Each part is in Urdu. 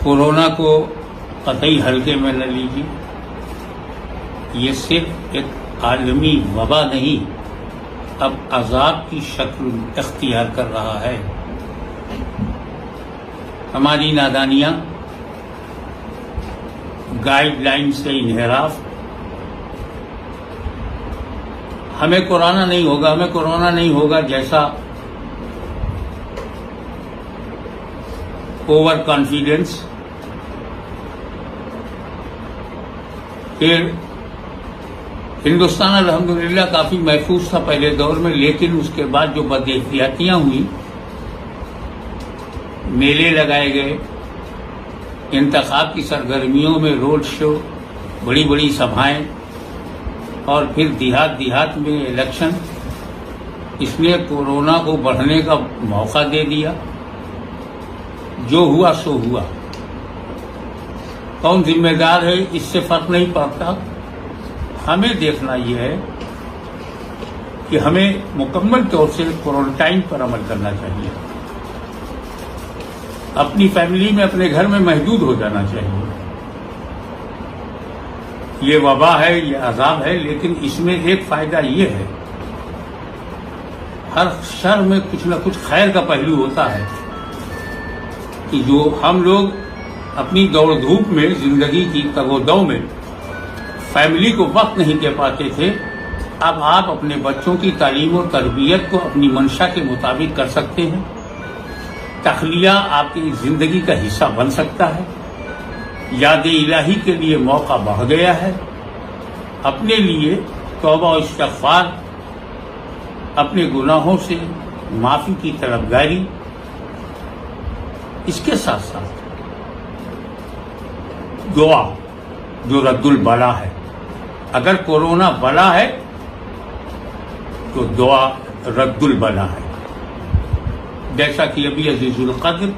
کورونا کو قطعی ہلکے میں نہ لیجیے. یہ صرف ایک عالمی وبا نہیں، اب عذاب کی شکل اختیار کر رہا ہے. ہماری نادانیاں، گائیڈ لائن سے انحراف. ہمیں کورونا نہیں ہوگا جیسا اوور کانفیڈنس. پھر ہندوستان الحمدللہ کافی محفوظ تھا پہلے دور میں، لیکن اس کے بعد جو بد احتیاطیاں ہوئی، میلے لگائے گئے، انتخاب کی سرگرمیوں میں روڈ شو، بڑی بڑی سبھائیں، اور پھر دیہات میں الیکشن، اس نے کورونا کو بڑھنے کا موقع دے دیا. جو ہوا سو ہوا. کون ذمہ دار ہے اس سے فرق نہیں پڑتا. ہمیں دیکھنا یہ ہے کہ ہمیں مکمل طور سے کوارنٹائن پر عمل کرنا چاہیے. اپنی فیملی میں، اپنے گھر میں محدود ہو جانا چاہیے. یہ وبا ہے، یہ عذاب ہے، لیکن اس میں ایک فائدہ یہ ہے، ہر شر میں کچھ نہ کچھ خیر کا پہلو ہوتا ہے کہ جو ہم لوگ اپنی دوڑ دھوپ میں، زندگی کی تگ و دو میں فیملی کو وقت نہیں دے پاتے تھے، اب آپ اپنے بچوں کی تعلیم و تربیت کو اپنی منشا کے مطابق کر سکتے ہیں. تخلیہ آپ کی زندگی کا حصہ بن سکتا ہے. یاد الہی کے لیے موقع بڑھ گیا ہے. اپنے لیے توبہ و استغفار، اپنے گناہوں سے معافی کی طلبگاری، اس کے ساتھ ساتھ دعا جو رد البلا ہے. اگر کورونا بلا ہے تو دعا رد البلا ہے. جیسا کہ ابھی عزیز القدر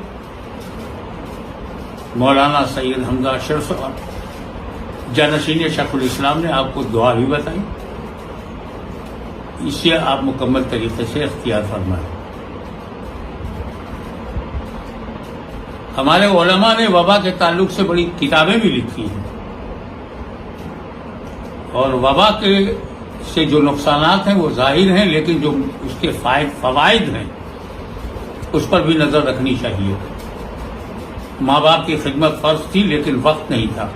مولانا سید حمزہ اشرف جانشین شیخ الاسلام نے آپ کو دعا بھی بتائی. اسے آپ مکمل طریقے سے اختیار فرمائیں. ہمارے علماء نے وبا کے تعلق سے بڑی کتابیں بھی لکھی ہیں، اور وبا کے سے جو نقصانات ہیں وہ ظاہر ہیں، لیکن جو اس کے فوائد ہیں اس پر بھی نظر رکھنی چاہیے. ماں باپ کی خدمت فرض تھی، لیکن وقت نہیں تھا.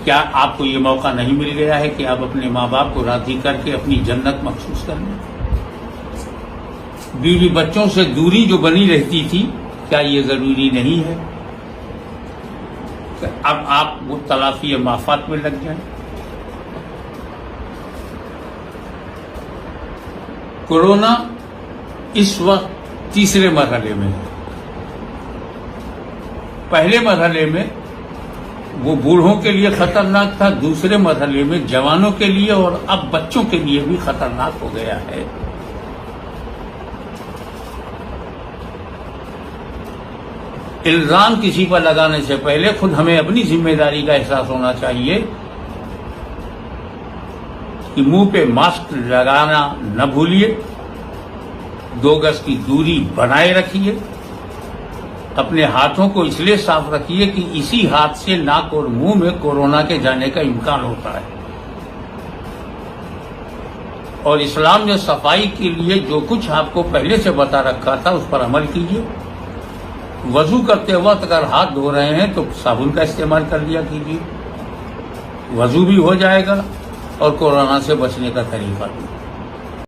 کیا آپ کو یہ موقع نہیں مل گیا ہے کہ آپ اپنے ماں باپ کو راضی کر کے اپنی جنت محسوس کر لیں؟ بیوی بچوں سے دوری جو بنی رہتی تھی، کیا یہ ضروری نہیں ہے کہ اب آپ وہ تلافی مافات میں لگ جائیں؟ کورونا اس وقت تیسرے مرحلے میں ہے. پہلے مرحلے میں وہ بوڑھوں کے لیے خطرناک تھا، دوسرے مرحلے میں جوانوں کے لیے اور اب بچوں کے لیے بھی خطرناک ہو گیا ہے. الزام کسی پر لگانے سے پہلے خود ہمیں اپنی ذمہ داری کا احساس ہونا چاہیے کہ منہ پہ ماسک لگانا نہ بھولیے، 2 گز کی دوری بنائے رکھیے، اپنے ہاتھوں کو اس لیے صاف رکھیے کہ اسی ہاتھ سے ناک اور منہ میں کورونا کے جانے کا امکان ہوتا ہے. اور اسلام نے صفائی کے لیے جو کچھ آپ کو پہلے سے بتا رکھا تھا اس پر عمل کیجیے. وضو کرتے وقت اگر ہاتھ دھو رہے ہیں تو صابن کا استعمال کر لیا کیجیے، وضو بھی ہو جائے گا اور کورونا سے بچنے کا طریقہ بھی.